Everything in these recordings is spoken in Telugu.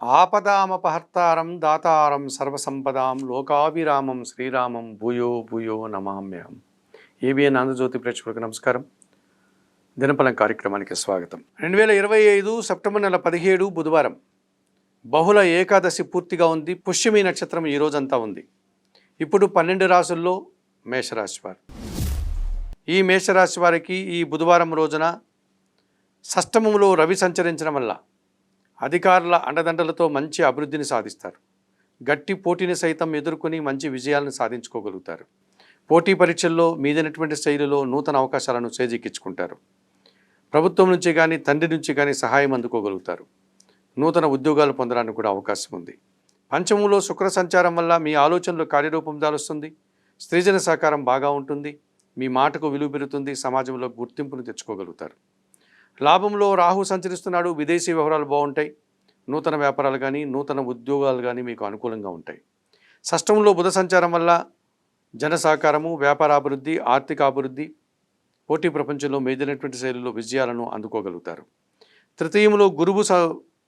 ఆపదామపహర్తారం దాతారం సర్వసంపదాం లోకాభిరామం శ్రీరామం భూయో భూయో నమామ్యహం. ఏబిఎన్ ఆంధ్రజ్యోతి ప్రేక్షకులకు నమస్కారం. దినఫలం కార్యక్రమానికి స్వాగతం. 2025 సెప్టెంబర్ నెల 17 బుధవారం. బహుళ ఏకాదశి పూర్తిగా ఉంది. పుష్యమి నక్షత్రం ఈ రోజంతా ఉంది. ఇప్పుడు 12 రాశుల్లో మేషరాశి వారు. ఈ మేషరాశి వారికి ఈ బుధవారం రోజున షష్టమంలో రవి సంచరించడం వల్ల అధికారుల అండదండలతో మంచి అభివృద్ధిని సాధిస్తారు. గట్టి పోటీని సైతం ఎదుర్కొని మంచి విజయాలను సాధించుకోగలుగుతారు. పోటీ పరీక్షల్లో మీదైనటువంటి శైలిలో నూతన అవకాశాలను చేజిక్కించుకుంటారు. ప్రభుత్వం నుంచి కానీ తండ్రి నుంచి కానీ సహాయం అందుకోగలుగుతారు. నూతన ఉద్యోగాలు పొందడానికి కూడా అవకాశం ఉంది. పంచమంలో శుక్ర సంచారం వల్ల మీ ఆలోచనలు కార్యరూపం దాలుస్తుంది. స్త్రీజన సహకారం బాగా ఉంటుంది. మీ మాటకు విలువ పెరుగుతుంది. సమాజంలో గుర్తింపును తెచ్చుకోగలుగుతారు. లాభంలో రాహు సంచరిస్తున్నాడు. విదేశీ వ్యవహారాలు బాగుంటాయి. నూతన వ్యాపారాలు కానీ నూతన ఉద్యోగాలు కానీ మీకు అనుకూలంగా ఉంటాయి. షష్టంలో బుధ సంచారం వల్ల జన సహకారము, వ్యాపారాభివృద్ధి, ఆర్థిక అభివృద్ధి, పోటీ ప్రపంచంలో మేజైనటువంటి శైలిలో విజయాలను అందుకోగలుగుతారు. తృతీయంలో గురువు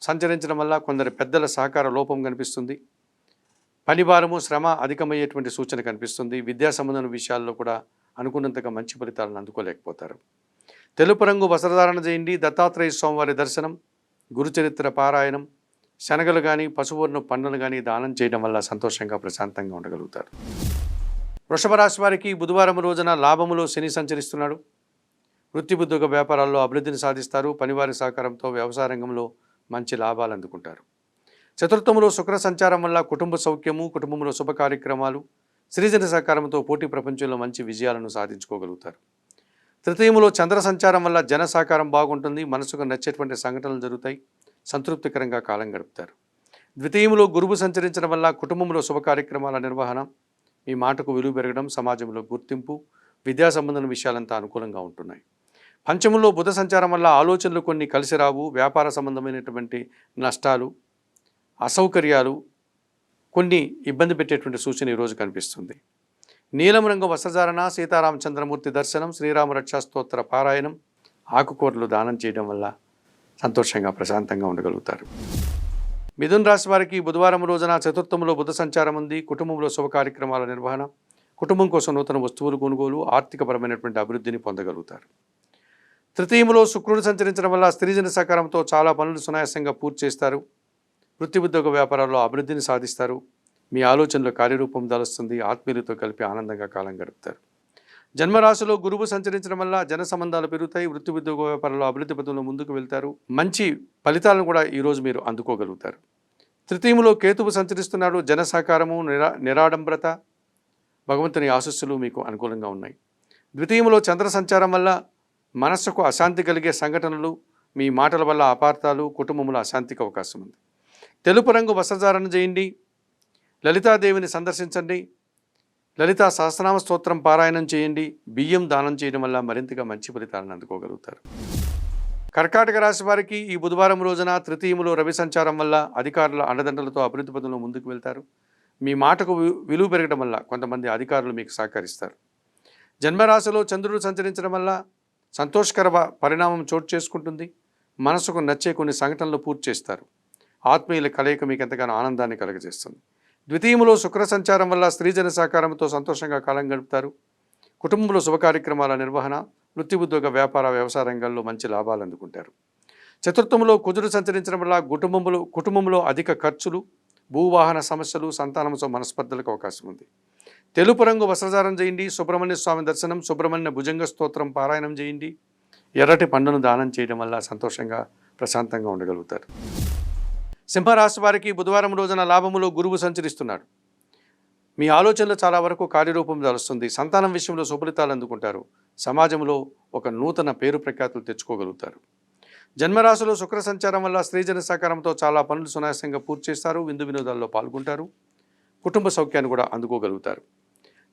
సంచరించడం వల్ల కొందరి పెద్దల సహకార లోపం కనిపిస్తుంది. పనిభారము, శ్రమ అధికమయ్యేటువంటి సూచన కనిపిస్తుంది. విద్యా సంబంధమైన విషయాల్లో కూడా అనుకున్నంతగా మంచి ఫలితాలను అందుకోలేకపోతారు. తెలుపు రంగు వస్త్రధారణ చేయండి. దత్తాత్రేయ స్వామివారి దర్శనం, గురుచరిత్ర పారాయణం, శనగలు కానీ పశువర్ణ పండ్లను కానీ దానం చేయడం వల్ల సంతోషంగా ప్రశాంతంగా ఉండగలుగుతారు. వృషభ రాశి వారికి బుధవారం రోజున లాభములో శని సంచరిస్తున్నాడు. వృత్తి ఉద్యోగ వ్యాపారాల్లో అభివృద్ధిని సాధిస్తారు. పనివారి సహకారంతో వ్యవసాయ రంగంలో మంచి లాభాలు అందుకుంటారు. చతుర్థంలో శుక్ర సంచారం వల్ల కుటుంబ సౌఖ్యము, కుటుంబంలో శుభ కార్యక్రమాలు, స్త్రీజన సహకారంతో పోటీ ప్రపంచంలో మంచి విజయాలను సాధించుకోగలుగుతారు. తృతీయంలో చంద్ర సంచారం వల్ల జన సహకారం బాగుంటుంది. మనసుకు నచ్చేటువంటి సంఘటనలు జరుగుతాయి. సంతృప్తికరంగా కాలం గడుపుతారు. ద్వితీయంలో గురువు సంచరించడం వల్ల కుటుంబంలో శుభ కార్యక్రమాల నిర్వహణ, మీ మాటకు విలువ పెరగడం, సమాజంలో గుర్తింపు, విద్యా సంబంధమైన విషయాలంతా అనుకూలంగా ఉంటున్నాయి. పంచమంలో బుధ సంచారం వల్ల ఆలోచనలు కొన్ని కలిసి రావు. వ్యాపార సంబంధమైనటువంటి నష్టాలు, అసౌకర్యాలు, కొన్ని ఇబ్బంది పెట్టేటువంటి సూచన ఈరోజు కనిపిస్తుంది. నీలం రంగు వస్త్రధారణ, సీతారామచంద్రమూర్తి దర్శనం, శ్రీరామ రక్షా స్తోత్ర పారాయణం, ఆకుకూరలు దానం చేయడం వల్ల సంతోషంగా ప్రశాంతంగా ఉండగలుగుతారు. మిథున రాశి వారికి బుధవారం రోజున చతుర్థంలో బుధ సంచారం ఉంది. కుటుంబంలో శుభ కార్యక్రమాల నిర్వహణ, కుటుంబం కోసం నూతన వస్తువులు కొనుగోలు, ఆర్థికపరమైనటువంటి అభివృద్ధిని పొందగలుగుతారు. తృతీయంలో శుక్రుడు సంచరించడం వల్ల స్త్రీజన సహకారంతో చాలా పనులు సునాయాసంగా పూర్తి చేస్తారు. వృత్తి ఉద్యోగ వ్యాపారాల్లో అభివృద్ధిని సాధిస్తారు. మీ ఆలోచనలో కార్యరూపం దాలుస్తుంది. ఆత్మీయులతో కలిపి ఆనందంగా కాలం గడుపుతారు. జన్మరాశిలో గురువు సంచరించడం వల్ల జన సంబంధాలు పెరుగుతాయి. వృత్తి ఉద్యోగ వ్యాపారంలో అభివృద్ధి పథంలో ముందుకు వెళ్తారు. మంచి ఫలితాలను కూడా ఈరోజు మీరు అందుకోగలుగుతారు. తృతీయంలో కేతువు సంచరిస్తున్నాడు. జన సహకారము, నిరాడంబరత, భగవంతుని ఆశస్సులు మీకు అనుకూలంగా ఉన్నాయి. ద్వితీయంలో చంద్ర సంచారం వల్ల మనస్సుకు అశాంతి కలిగే సంఘటనలు, మీ మాటల వల్ల అపార్థాలు, కుటుంబంలో అశాంతికి అవకాశం ఉంది. తెలుపు రంగు వస్త్రధారణ చేయండి. లలితాదేవిని సందర్శించండి. లలితా సహస్రనామ స్తోత్రం పారాయణం చేయండి. బియ్యం దానం చేయడం వల్ల మరింతగా మంచి ఫలితాలను అందుకోగలుగుతారు. కర్కాటక రాశి వారికి ఈ బుధవారం రోజున తృతీయములో రవి సంచారం వల్ల అధికారుల అండదండలతో అభివృద్ధి పదంలో ముందుకు వెళ్తారు. మీ మాటకు విలువ పెరగడం వల్ల కొంతమంది అధికారులు మీకు సహకరిస్తారు. జన్మరాశిలో చంద్రుడు సంచరించడం వల్ల సంతోషకర పరిణామం చోటు చేసుకుంటుంది. మనసుకు నచ్చే కొన్ని సంఘటనలు పూర్తి చేస్తారు. ఆత్మీయుల కలయిక మీకు ఎంతగానో ఆనందాన్ని కలుగజేస్తుంది. ద్వితీయంలో శుక్ర సంచారం వల్ల స్త్రీజన సహకారంతో సంతోషంగా కాలం గడుపుతారు. కుటుంబంలో శుభ కార్యక్రమాల నిర్వహణ, వృత్తి ఉద్యోగ వ్యాపార వ్యవసాయ రంగాల్లో మంచి లాభాలు అందుకుంటారు. చతుర్థంలో కుజుడు సంచరించడం వల్ల కుటుంబంలో అధిక ఖర్చులు, భూవాహన సమస్యలు, సంతానంతో మనస్పర్ధలకు అవకాశం ఉంది. తెలుపు రంగు వస్త్రధారణ చేయండి. సుబ్రహ్మణ్య స్వామి దర్శనం, సుబ్రహ్మణ్య భుజంగ స్తోత్రం పారాయణం చేయండి. ఎర్రటి పండును దానం చేయడం వల్ల సంతోషంగా ప్రశాంతంగా ఉండగలుగుతారు. సింహరాశి వారికి బుధవారం రోజున లాభములో గురువు సంచరిస్తున్నాడు. మీ ఆలోచనలు చాలా వరకు కార్యరూపం దాలుస్తుంది. సంతానం విషయంలో సుఫలితాలు అందుకుంటారు. సమాజంలో ఒక నూతన పేరు ప్రఖ్యాతులు తెచ్చుకోగలుగుతారు. జన్మరాశిలో శుక్ర సంచారం వల్ల స్త్రీజన సహకారంతో చాలా పనులు సునాయాసంగా పూర్తి చేస్తారు. విందు వినోదాల్లో పాల్గొంటారు. కుటుంబ సౌఖ్యాన్ని కూడా అందుకోగలుగుతారు.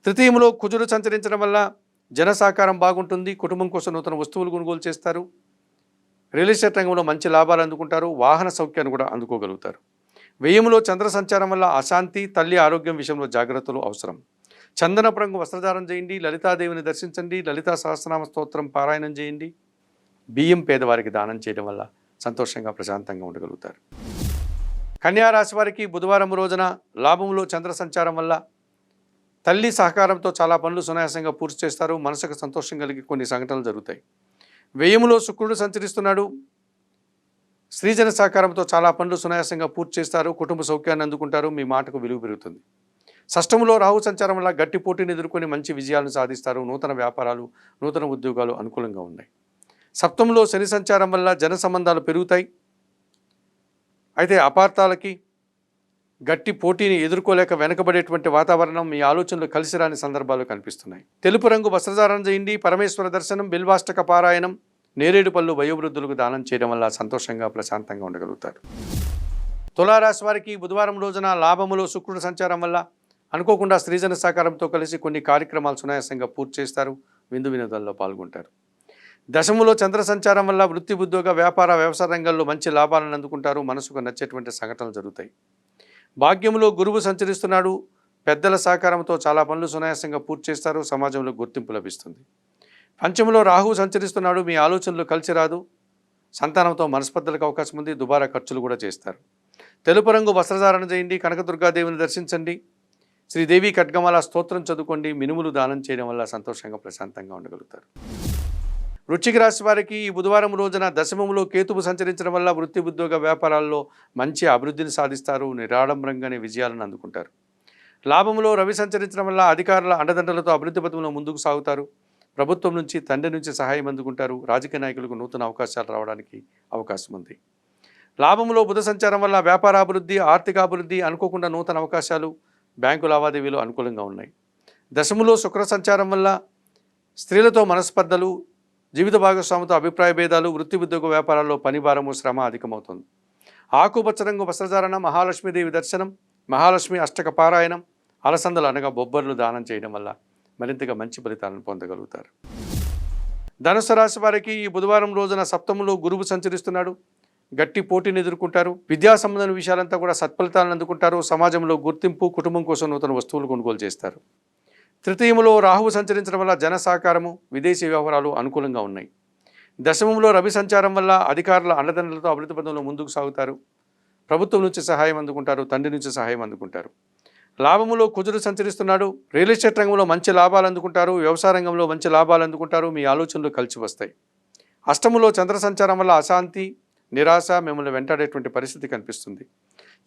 తృతీయంలో కుజుడు సంచరించడం వల్ల జన సహకారం బాగుంటుంది. కుటుంబం కోసం నూతన వస్తువులు కొనుగోలు చేస్తారు. రియల్ ఎస్టేట్ రంగంలో మంచి లాభాలు అందుకుంటారు. వాహన సౌఖ్యాన్ని కూడా అందుకోగలుగుతారు. వ్యయంలో చంద్ర సంచారం వల్ల అశాంతి, తల్లి ఆరోగ్యం విషయంలో జాగ్రత్తలు అవసరం. చందనపు రంగు వస్త్రధారణ చేయండి. లలితాదేవిని దర్శించండి. లలితా సహస్రనామ స్తోత్రం పారాయణం చేయండి. బియ్యం పేదవారికి దానం చేయడం వల్ల సంతోషంగా ప్రశాంతంగా ఉండగలుగుతారు. కన్యా రాశి వారికి బుధవారం రోజున లాభంలో చంద్ర సంచారం వల్ల తల్లి సహకారంతో చాలా పనులు సునాయాసంగా పూర్తి చేస్తారు. మనసుకు సంతోషం కలిగి కొన్ని సంఘటనలు జరుగుతాయి. వ్యయములో శుక్రుడు సంచరిస్తున్నాడు. స్త్రీజన సహకారంతో చాలా పనులు సునాయాసంగా పూర్తి చేస్తారు. కుటుంబ సౌఖ్యాన్ని అందుకుంటారు. మీ మాటకు విలువ పెరుగుతుంది. షష్టములో రాహు సంచారం వల్ల గట్టి పోటీని ఎదుర్కొని మంచి విజయాలను సాధిస్తారు. నూతన వ్యాపారాలు, నూతన ఉద్యోగాలు అనుకూలంగా ఉన్నాయి. సప్తములో శని సంచారం వల్ల జన సంబంధాలు పెరుగుతాయి. అయితే అపార్థాలకి గట్టి పోటీని ఎదుర్కోలేక వెనకబడేటువంటి వాతావరణం మీ ఆలోచనలు కలిసి రాని సందర్భాలు కనిపిస్తున్నాయి. తెలుపు రంగు వస్త్రధారణ చేయండి. పరమేశ్వర దర్శనం, బిల్వాష్టక పారాయణం, నేరేడు పళ్ళు వయోవృద్ధులకు దానం చేయడం వల్ల సంతోషంగా ప్రశాంతంగా ఉండగలుగుతారు. తులారాశి వారికి బుధవారం రోజున లాభములో శుక్రుడు సంచారం వల్ల అనుకోకుండా స్త్రీజన సహకారంతో కలిసి కొన్ని కార్యక్రమాలు సునాయాసంగా పూర్తి చేస్తారు. విందు వినోదాల్లో పాల్గొంటారు. దశములో చంద్ర సంచారం వల్ల వృత్తి, ఉద్యోగ, వ్యాపార, వ్యవసాయ రంగాల్లో మంచి లాభాలను అందుకుంటారు. మనసుకు నచ్చేటువంటి సంఘటనలు జరుగుతాయి. భాగ్యములో గురువు సంచరిస్తున్నాడు. పెద్దల సహకారంతో చాలా పనులు సునాయాసంగా పూర్తి చేస్తారు. సమాజంలో గుర్తింపు లభిస్తుంది. పంచములో రాహువు సంచరిస్తున్నాడు. మీ ఆలోచనలు కలిసి రాదు. సంతానంతో మనస్పర్ధలకు అవకాశం ఉంది. దుబారా ఖర్చులు కూడా చేస్తారు. తెలుపు రంగు వస్త్రధారణ చేయండి. కనకదుర్గాదేవిని దర్శించండి. శ్రీదేవి ఖడ్గమాల స్తోత్రం చదువుకోండి. మినుములు దానం చేయడం వల్ల సంతోషంగా ప్రశాంతంగా ఉండగలుగుతారు. వృశ్చిక రాశి వారికి ఈ బుధవారం రోజున దశమములో కేతువు సంచరించడం వల్ల వృత్తి, ఉద్యోగ, వ్యాపారాల్లో మంచి అభివృద్ధిని సాధిస్తారు. నిరాడంబరంగానే విజయాలను అందుకుంటారు. లాభములో రవి సంచరించడం వల్ల అధికారుల అండదండలతో అభివృద్ధి పథంలో ముందుకు సాగుతారు. ప్రభుత్వం నుంచి, తండ్రి నుంచి సహాయం అందుకుంటారు. రాజకీయ నాయకులకు నూతన అవకాశాలు రావడానికి అవకాశం ఉంది. లాభములో బుధ సంచారం వల్ల వ్యాపారాభివృద్ధి, ఆర్థికాభివృద్ధి, అనుకోకుండా నూతన అవకాశాలు, బ్యాంకు లావాదేవీలు అనుకూలంగా ఉన్నాయి. దశములో శుక్ర సంచారం వల్ల స్త్రీలతో మనస్పర్ధలు, జీవిత భాగస్వామితో అభిప్రాయ భేదాలు, వృత్తి, ఉద్యోగ, వ్యాపారాల్లో పనిభారము, శ్రమ అధికమవుతుంది. ఆకుపచ్చ రంగు వస్త్రధారణ, మహాలక్ష్మీదేవి దర్శనం, మహాలక్ష్మి అష్టక పారాయణం, అలసందలు అనగా బొబ్బర్లు దానం చేయడం వల్ల మరింతగా మంచి ఫలితాలను పొందగలుగుతారు. ధనుసు రాశి వారికి ఈ బుధవారం రోజున సప్తములో గురువు సంచరిస్తున్నాడు. గట్టి పోటీని ఎదుర్కొంటారు. విద్యా సంబంధమైన విషయాలంతా కూడా సత్ఫలితాలను అందుకుంటారు. సమాజంలో గుర్తింపు, కుటుంబం కోసం నూతన వస్తువులు కొనుగోలు చేస్తారు. తృతీయములో రాహువు సంచరించడం వల్ల జన సహకారము, విదేశీ వ్యవహారాలు అనుకూలంగా ఉన్నాయి. దశమంలో రవి సంచారం వల్ల అధికారుల అండదండలతో అభివృద్ధి పథంలో ముందుకు సాగుతారు. ప్రభుత్వం నుంచి సహాయం అందుకుంటారు. తండ్రి నుంచి సహాయం అందుకుంటారు. లాభములో కుజుడు సంచరిస్తున్నాడు. రియల్ ఎస్టేట్ రంగంలో మంచి లాభాలు అందుకుంటారు. వ్యవసాయ రంగంలో మంచి లాభాలు అందుకుంటారు. మీ ఆలోచనలు కలిసి వస్తాయి. అష్టములో చంద్ర సంచారం వల్ల అశాంతి, నిరాశ మిమ్మల్ని వెంటాడేటువంటి పరిస్థితి కనిపిస్తుంది.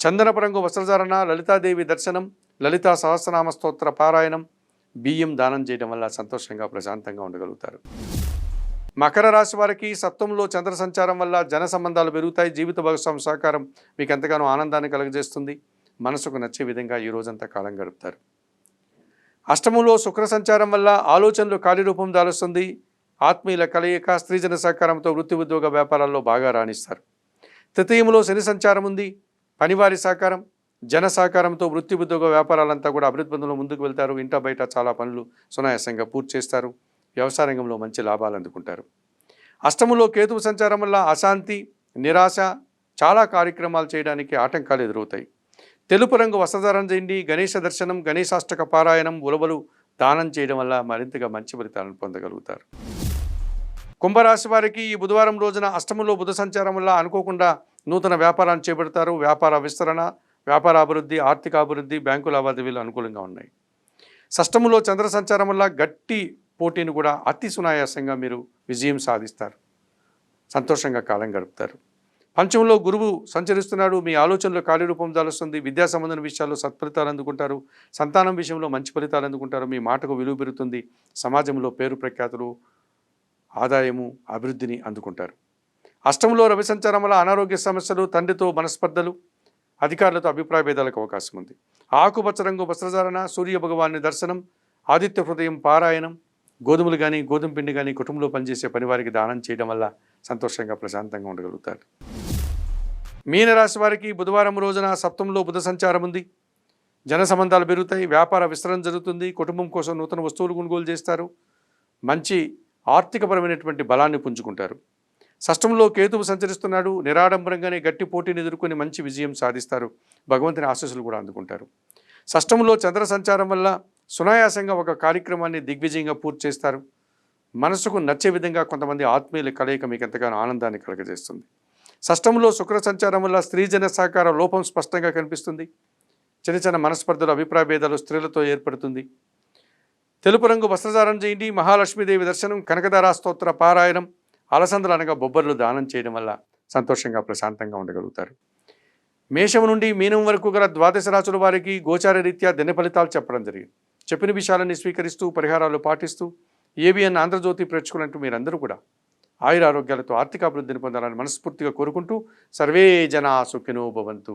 చందనపు రంగు వస్త్రధారణ, లలితాదేవి దర్శనం, లలితా సహస్రనామ స్తోత్ర పారాయణం, బియ్యం దానం చేయడం వల్ల సంతోషంగా ప్రశాంతంగా ఉండగలుగుతారు. మకర రాశి వారికి సప్తమంలో చంద్ర సంచారం వల్ల జన సంబంధాలు పెరుగుతాయి. జీవిత భాగస్వామి సహకారం మీకు ఎంతగానో ఆనందాన్ని కలుగజేస్తుంది. మనసుకు నచ్చే విధంగా ఈ రోజంతా కాలం గడుపుతారు. అష్టమంలో శుక్ర సంచారం వల్ల ఆలోచనలు కార్యరూపం దాలుస్తుంది. ఆత్మీయుల కలయిక, స్త్రీజన సహకారంతో వృత్తి, ఉద్యోగ, వ్యాపారాల్లో బాగా రాణిస్తారు. తృతీయంలో శని సంచారం ఉంది. పనివారి సహకారం, జన సహకారంతో వృత్తి, ఉద్యోగ, వ్యాపారాలంతా కూడా అభివృద్ధి పథంలో ముందుకు వెళ్తారు. ఇంట బయట చాలా పనులు సునాయాసంగా పూర్తి చేస్తారు. వ్యవసాయ రంగంలో మంచి లాభాలు అందుకుంటారు. అష్టములో కేతువు సంచారం వల్ల అశాంతి, నిరాశ, చాలా కార్యక్రమాలు చేయడానికి ఆటంకాలు ఎదురవుతాయి. తెలుపు రంగు వస్త్రధారణ చేయండి. గణేష దర్శనం, గణేశాష్టక పారాయణం, ఉలవలు దానం చేయడం వల్ల మరింతగా మంచి ఫలితాలను పొందగలుగుతారు. కుంభరాశి వారికి ఈ బుధవారం రోజున అష్టమంలో బుధ సంచారం వల్ల అనుకోకుండా నూతన వ్యాపారాన్ని చేపడతారు. వ్యాపార విస్తరణ, వ్యాపార అభివృద్ధి, ఆర్థిక అభివృద్ధి, బ్యాంకు లావాదేవీలు అనుకూలంగా ఉన్నాయి. షష్టములో చంద్ర సంచారం వల్ల గట్టి పోటీని కూడా అతి సునాయాసంగా మీరు విజయం సాధిస్తారు. సంతోషంగా కాలం గడుపుతారు. పంచమంలో గురువు సంచరిస్తున్నాడు. మీ ఆలోచనలో కార్యరూపం దాలుస్తుంది. విద్యా సంబంధమైన విషయాల్లో సత్ఫలితాలు అందుకుంటారు. సంతానం విషయంలో మంచి ఫలితాలు అందుకుంటారు. మీ మాటకు విలువ పెరుగుతుంది. సమాజంలో పేరు ప్రఖ్యాతులు, ఆదాయము, అభివృద్ధిని అందుకుంటారు. అష్టమంలో రవి సంచారం వల్ల అనారోగ్య సమస్యలు, తండ్రితో మనస్పర్ధలు, అధికారులతో అభిప్రాయ భేదాలకు అవకాశం ఉంది. ఆకుపచ్చ రంగు వస్త్రధారణ, సూర్య భగవాన్ని దర్శనం, ఆదిత్య హృదయం పారాయణం, గోధుమలు కానీ, గోధుమ పిండి కానీ కుటుంబంలో పనిచేసే పనివారికి దానం చేయడం వల్ల సంతోషంగా ప్రశాంతంగా ఉండగలుగుతారు. మీనరాశి వారికి బుధవారం రోజున సప్తంలో బుధ సంచారం ఉంది. జన సంబంధాలు పెరుగుతాయి. వ్యాపార విస్తరణ జరుగుతుంది. కుటుంబం కోసం నూతన వస్తువులు కొనుగోలు చేస్తారు. మంచి ఆర్థికపరమైనటువంటి బలాన్ని పుంజుకుంటారు. షష్టంలో కేతువు సంచరిస్తున్నాడు. నిరాడంబరంగానే గట్టి పోటీని ఎదుర్కొని మంచి విజయం సాధిస్తారు. భగవంతుని ఆశీస్సులు కూడా అందుకుంటారు. షష్టంలో చంద్ర సంచారం వల్ల సునాయాసంగా ఒక కార్యక్రమాన్ని దిగ్విజయంగా పూర్తి చేస్తారు. మనసుకు నచ్చే విధంగా కొంతమంది ఆత్మీయుల కలయిక మీకు ఎంతగానో ఆనందాన్ని కలగజేస్తుంది. షష్టంలో శుక్ర సంచారం వల్ల స్త్రీజన సహకార లోపం స్పష్టంగా కనిపిస్తుంది. చిన్న చిన్న మనస్పర్ధలు, అభిప్రాయ భేదాలు స్త్రీలతో ఏర్పడుతుంది. తెలుపు రంగు వస్త్రధారణ చేయండి. మహాలక్ష్మీదేవి దర్శనం, కనకదారా స్తోత్ర పారాయణం, అలసందలు అనగా బొబ్బర్లు దానం చేయడం వల్ల సంతోషంగా ప్రశాంతంగా ఉండగలుగుతారు. మేషం నుండి మీనం వరకు గల ద్వాదశ రాశుల వారికి గోచార రీత్యా దిన ఫలితాలు చెప్పడం జరిగింది. చెప్పిన విషయాలన్నీ స్వీకరిస్తూ పరిహారాలు పాటిస్తూ ఏబిఎన్ ఆంధ్రజ్యోతి ప్రేక్షకులంటూ మీరందరూ కూడా ఆయురారోగ్యాలతో ఆర్థిక అభివృద్ధిని పొందాలని మనస్ఫూర్తిగా కోరుకుంటూ సర్వే జనా సుఖినో భవంతు.